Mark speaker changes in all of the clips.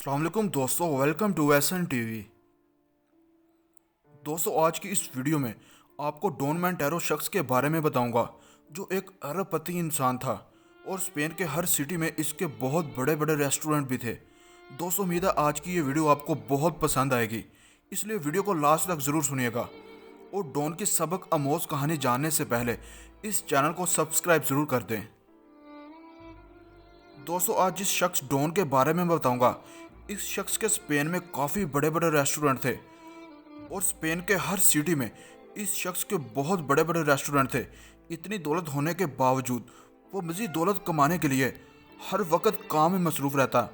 Speaker 1: अस्सलाम वालेकुम दोस्तों, वेलकम टू एसन टीवी। दोस्तों, आज की इस वीडियो में आपको डॉन मोंटेरो शख्स के बारे में बताऊंगा, जो एक अरबपति इंसान था और स्पेन के हर सिटी में इसके बहुत बड़े बड़े रेस्टोरेंट भी थे। दोस्तों, उम्मीद है आज की ये वीडियो आपको बहुत पसंद आएगी, इसलिए वीडियो को लास्ट तक ज़रूर सुनिएगा। और डॉन की सबक आमोज़ कहानी जानने से पहले इस चैनल को सब्सक्राइब ज़रूर कर दें। दोस्तों, आज जिस शख्स डॉन के बारे में बताऊंगा, इस शख्स के स्पेन में काफ़ी बड़े बड़े रेस्टोरेंट थे और स्पेन के हर सिटी में इस शख्स के बहुत बड़े बड़े रेस्टोरेंट थे। इतनी दौलत होने के बावजूद वो मज़ीद दौलत कमाने के लिए हर वक्त काम में मसरूफ़ रहता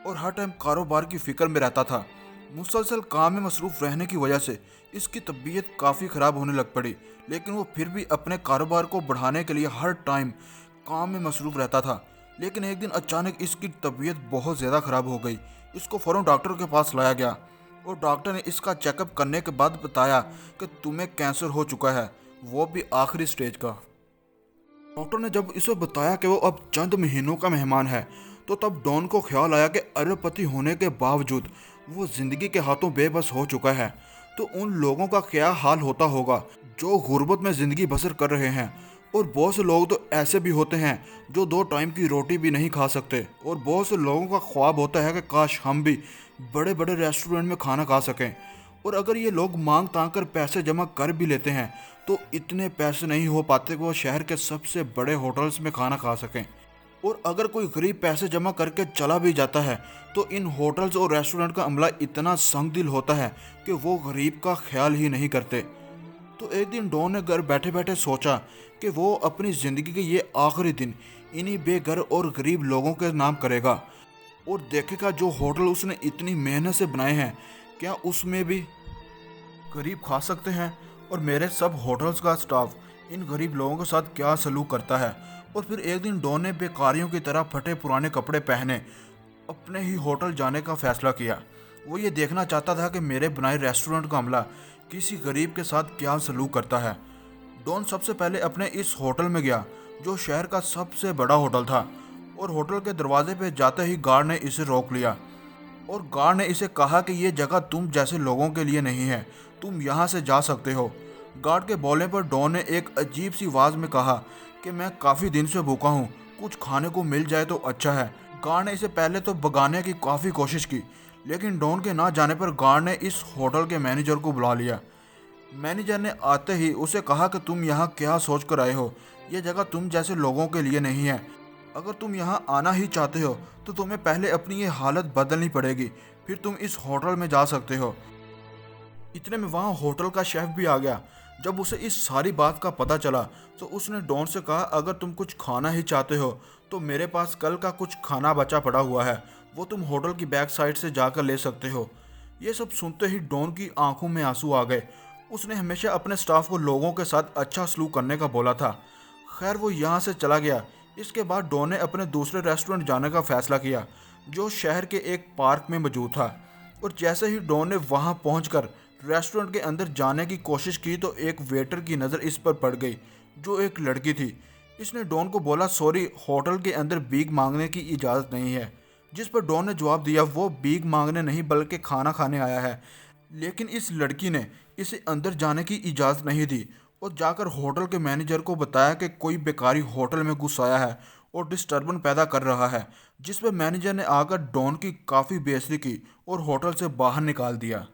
Speaker 1: और हर टाइम कारोबार की फ़िक्र में रहता था। मुसलसल काम में मसरूफ़ रहने की वजह से इसकी तबीयत काफ़ी ख़राब होने लग पड़ी, लेकिन वो फिर भी अपने कारोबार को बढ़ाने के लिए हर टाइम काम में मसरूफ़ रहता था। लेकिन एक दिन अचानक इसकी तबीयत बहुत ज़्यादा ख़राब हो गई। इसको फ़ौरन डॉक्टर के पास लाया गया और डॉक्टर ने इसका चेकअप करने के बाद बताया कि तुम्हें कैंसर हो चुका है, वो भी आखिरी स्टेज का। डॉक्टर ने जब इसे बताया कि वो अब चंद महीनों का मेहमान है, तो तब डॉन को ख्याल आया कि अरबपति होने के बावजूद वो ज़िंदगी के हाथों बेबस हो चुका है। तो उन लोगों का क्या हाल होता होगा जो गुर्बत में ज़िंदगी बसर कर रहे हैं। और बहुत से लोग तो ऐसे भी होते हैं जो 2 टाइम की रोटी भी नहीं खा सकते। और बहुत से लोगों का ख्वाब होता है कि काश हम भी बड़े बड़े रेस्टोरेंट में खाना खा सकें। और अगर ये लोग मांग तांग कर पैसे जमा कर भी लेते हैं, तो इतने पैसे नहीं हो पाते कि वो शहर के सबसे बड़े होटल्स में खाना खा सकें। और अगर कोई गरीब पैसे जमा करके चला भी जाता है, तो इन होटल्स और रेस्टोरेंट का अमला इतना संग दिल होता है कि वो गरीब का ख्याल ही नहीं करते। तो एक दिन डॉन ने घर बैठे बैठे सोचा कि वो अपनी ज़िंदगी के ये आखिरी दिन इन्हीं बेघर और गरीब लोगों के नाम करेगा और देखेगा जो होटल उसने इतनी मेहनत से बनाए हैं, क्या उसमें भी गरीब खा सकते हैं। और मेरे सब होटल्स का स्टाफ इन गरीब लोगों के साथ क्या सलूक करता है। और फिर एक दिन डॉन ने बेकारियों की तरह फटे पुराने कपड़े पहने अपने ही होटल जाने का फैसला किया। वो ये देखना चाहता था कि मेरे बनाए रेस्टोरेंट का अमला किसी गरीब के साथ क्या सलूक करता है। डॉन सबसे पहले अपने इस होटल में गया, जो शहर का सबसे बड़ा होटल था। और होटल के दरवाजे पे जाते ही गार्ड ने इसे रोक लिया और गार्ड ने इसे कहा कि ये जगह तुम जैसे लोगों के लिए नहीं है, तुम यहाँ से जा सकते हो। गार्ड के बोलने पर डॉन ने एक अजीब सी आवाज़ में कहा कि मैं काफ़ी दिन से भूखा हूँ, कुछ खाने को मिल जाए तो अच्छा है। गार्ड ने इसे पहले तो भगाने की काफ़ी कोशिश की, लेकिन डॉन के ना जाने पर गार्ड ने इस होटल के मैनेजर को बुला लिया। मैनेजर ने आते ही उसे कहा कि तुम यहाँ क्या सोच कर आए हो, यह जगह तुम जैसे लोगों के लिए नहीं है। अगर तुम यहाँ आना ही चाहते हो तो तुम्हें पहले अपनी ये हालत बदलनी पड़ेगी, फिर तुम इस होटल में जा सकते हो। इतने में वहाँ होटल का शेफ भी आ गया। जब उसे इस सारी बात का पता चला तो उसने डॉन से कहा, अगर तुम कुछ खाना ही चाहते हो तो मेरे पास कल का कुछ खाना बचा पड़ा हुआ है, वो तुम होटल की बैक साइड से जाकर ले सकते हो। ये सब सुनते ही डॉन की आंखों में आंसू आ गए। उसने हमेशा अपने स्टाफ को लोगों के साथ अच्छा सलूक करने का बोला था। खैर, वो यहाँ से चला गया। इसके बाद डॉन ने अपने दूसरे रेस्टोरेंट जाने का फैसला किया, जो शहर के एक पार्क में मौजूद था। और जैसे ही डॉन ने वहाँ पहुँचकर रेस्टोरेंट के अंदर जाने की कोशिश की, तो एक वेटर की नज़र इस पर पड़ गई, जो एक लड़की थी। इसने डॉन को बोला, सॉरी, होटल के अंदर भीख मांगने की इजाज़त नहीं है। जिस पर डॉन ने जवाब दिया, वो भीख मांगने नहीं बल्कि खाना खाने आया है। लेकिन इस लड़की ने इसे अंदर जाने की इजाज़त नहीं दी और जाकर होटल के मैनेजर को बताया कि कोई बेकारी होटल में घुस आया है और डिस्टर्बेंस पैदा कर रहा है। जिस पर मैनेजर ने आकर डॉन की काफ़ी बेइज्जती की और होटल से बाहर निकाल दिया।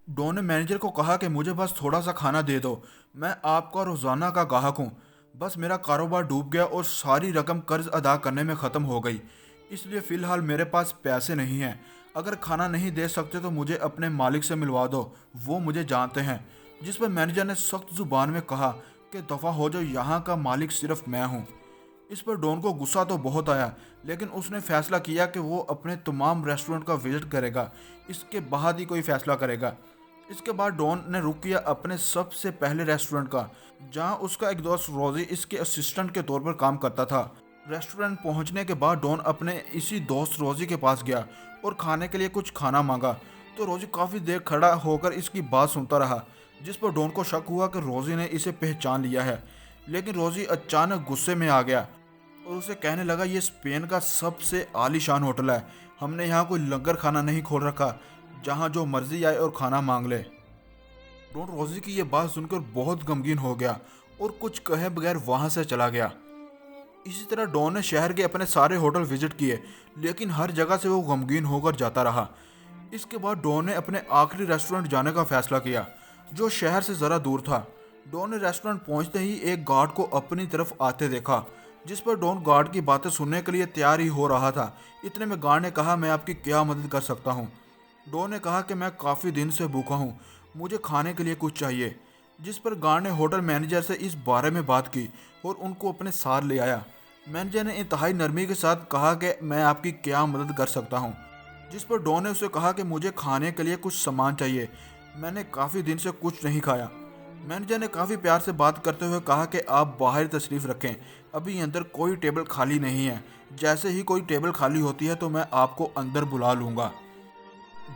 Speaker 1: डॉन ने मैनेजर को कहा कि मुझे बस थोड़ा सा खाना दे दो, मैं आपका रोज़ाना का ग्राहक हूँ। बस मेरा कारोबार डूब गया और सारी रकम कर्ज अदा करने में ख़त्म हो गई, इसलिए फ़िलहाल मेरे पास पैसे नहीं हैं। अगर खाना नहीं दे सकते तो मुझे अपने मालिक से मिलवा दो, वो मुझे जानते हैं। जिस पर मैनेजर ने सख्त ज़ुबान में कहा कि दफ़ा हो जाओ, यहाँ का मालिक सिर्फ मैं हूँ। इस पर डॉन को गुस्सा तो बहुत आया, लेकिन उसने फैसला किया कि वो अपने तमाम रेस्टोरेंट का विजिट करेगा, इसके बाद ही कोई फैसला करेगा। इसके बाद डॉन ने रुक किया अपने सबसे पहले रेस्टोरेंट का, जहां उसका एक दोस्त रोजी इसके असिस्टेंट के तौर पर काम करता था। रेस्टोरेंट पहुंचने के बाद डॉन अपने इसी दोस्त रोजी के पास गया और खाने के लिए कुछ खाना मांगा। तो रोजी काफ़ी देर खड़ा होकर इसकी बात सुनता रहा, जिस पर डॉन को शक हुआ कि रोजी ने इसे पहचान लिया है। लेकिन रोजी अचानक गुस्से में आ गया और उसे कहने लगा, ये स्पेन का सबसे आलीशान होटल है, हमने यहाँ कोई लंगर खाना नहीं खोल रखा जहाँ जो मर्जी आए और खाना मांग ले। डॉन रोजी की ये बात सुनकर बहुत गमगीन हो गया और कुछ कहे बगैर वहाँ से चला गया। इसी तरह डॉन ने शहर के अपने सारे होटल विजिट किए, लेकिन हर जगह से वो गमगीन होकर जाता रहा। इसके बाद डॉन ने अपने आखिरी रेस्टोरेंट जाने का फैसला किया, जो शहर से ज़रा दूर था। डॉन ने रेस्टोरेंट पहुंचते ही एक गार्ड को अपनी तरफ आते देखा, जिस पर डॉन गार्ड की बातें सुनने के लिए तैयार ही हो रहा था। इतने में गार्ड ने कहा, मैं आपकी क्या मदद कर सकता हूँ। डॉन ने कहा कि मैं काफ़ी दिन से भूखा हूँ, मुझे खाने के लिए कुछ चाहिए। जिस पर गार्ड ने होटल मैनेजर से इस बारे में बात की और उनको अपने साथ ले आया। मैनेजर ने इंतहाई नरमी के साथ कहा कि मैं आपकी क्या मदद कर सकता हूँ। जिस पर डॉन ने उसे कहा कि मुझे खाने के लिए कुछ सामान चाहिए, मैंने काफ़ी दिन से कुछ नहीं खाया। मैनेजर ने काफ़ी प्यार से बात करते हुए कहा कि आप बाहर तशरीफ़ रखें, अभी अंदर कोई टेबल खाली नहीं है, जैसे ही कोई टेबल खाली होती है तो मैं आपको अंदर बुला लूँगा।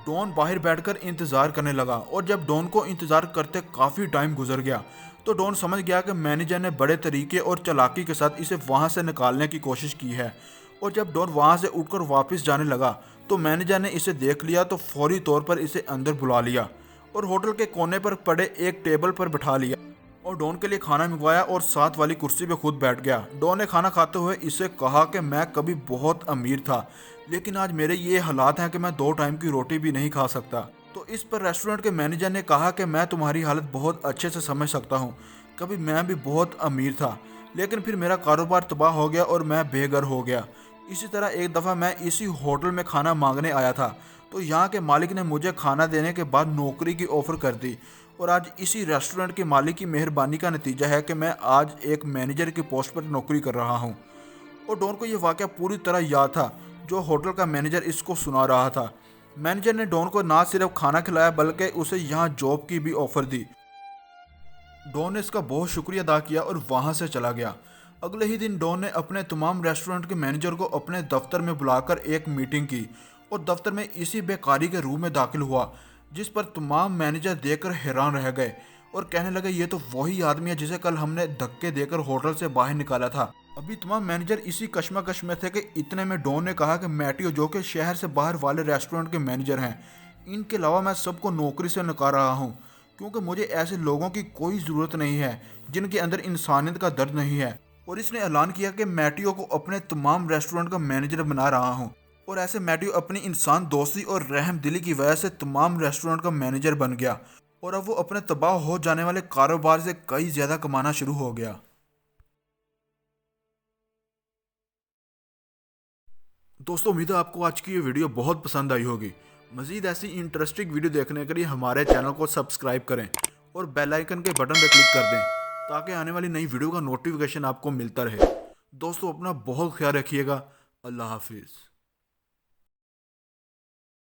Speaker 1: डॉन बाहर बैठकर इंतज़ार करने लगा और जब डॉन को इंतज़ार करते काफ़ी टाइम गुजर गया तो डॉन समझ गया कि मैनेजर ने बड़े तरीके और चालाकी के साथ इसे वहाँ से निकालने की कोशिश की है। और जब डॉन वहाँ से उठकर वापस जाने लगा तो मैनेजर ने इसे देख लिया तो फौरी तौर पर इसे अंदर बुला लिया और होटल के कोने पर पड़े एक टेबल पर बैठा लिया और डॉन के लिए खाना मंगवाया और साथ वाली कुर्सी पर खुद बैठ गया। डॉन ने खाना खाते हुए इसे कहा कि मैं कभी बहुत अमीर था, लेकिन आज मेरे ये हालात हैं कि मैं 2 टाइम की रोटी भी नहीं खा सकता। तो इस पर रेस्टोरेंट के मैनेजर ने कहा कि मैं तुम्हारी हालत बहुत अच्छे से समझ सकता हूँ, कभी मैं भी बहुत अमीर था, लेकिन फिर मेरा कारोबार तबाह हो गया और मैं बेघर हो गया। इसी तरह एक दफ़ा मैं इसी होटल में खाना मांगने आया था, तो यहाँ के मालिक ने मुझे खाना देने के बाद नौकरी की ऑफ़र कर दी और आज इसी रेस्टोरेंट के मालिक की मेहरबानी का नतीजा है कि मैं आज एक मैनेजर की पोस्ट पर नौकरी कर रहा हूँ। और डॉन को ये वाक़या पूरी तरह याद था जो होटल का मैनेजर इसको सुना रहा था। मैनेजर ने डॉन को ना सिर्फ खाना खिलाया बल्कि उसे यहाँ जॉब की भी ऑफ़र दी। डॉन ने इसका बहुत शुक्रिया अदा किया और वहाँ से चला गया। अगले ही दिन डॉन ने अपने तमाम रेस्टोरेंट के मैनेजर को अपने दफ्तर में बुलाकर एक मीटिंग की और दफ्तर में इसी बेकारी के रूम में दाखिल हुआ, जिस पर तमाम मैनेजर देखकर हैरान रह गए और कहने लगे, ये तो वही आदमी है जिसे कल हमने धक्के देकर होटल से बाहर निकाला था। अभी तमाम मैनेजर इसी कश्मकश में थे कि इतने में डॉन ने कहा कि मैटियो, जो कि शहर से बाहर वाले रेस्टोरेंट के मैनेजर हैं, इनके अलावा मैं सबको नौकरी से निकाल रहा हूँ, क्योंकि मुझे ऐसे लोगों की कोई ज़रूरत नहीं है जिनके अंदर इंसानियत का दर्द नहीं है। और इसने ऐलान किया कि मैटियो को अपने तमाम रेस्टोरेंट का मैनेजर बना रहा हूँ। और ऐसे मैटियो अपनी इंसान दोस्ती और रहम दिली की वजह से तमाम रेस्टोरेंट का मैनेजर बन गया और अब वो अपने तबाह हो जाने वाले कारोबार से कई ज़्यादा कमाना शुरू हो गया। दोस्तों, उम्मीद है आपको आज की ये वीडियो बहुत पसंद आई होगी। मज़ीद ऐसी इंटरेस्टिंग वीडियो देखने के लिए हमारे चैनल को सब्सक्राइब करें और बेल आइकन के बटन पर क्लिक कर दें ताकि आने वाली नई वीडियो का नोटिफिकेशन आपको मिलता रहे। दोस्तों, अपना बहुत ख्याल रखिएगा। अल्लाह हाफिज़।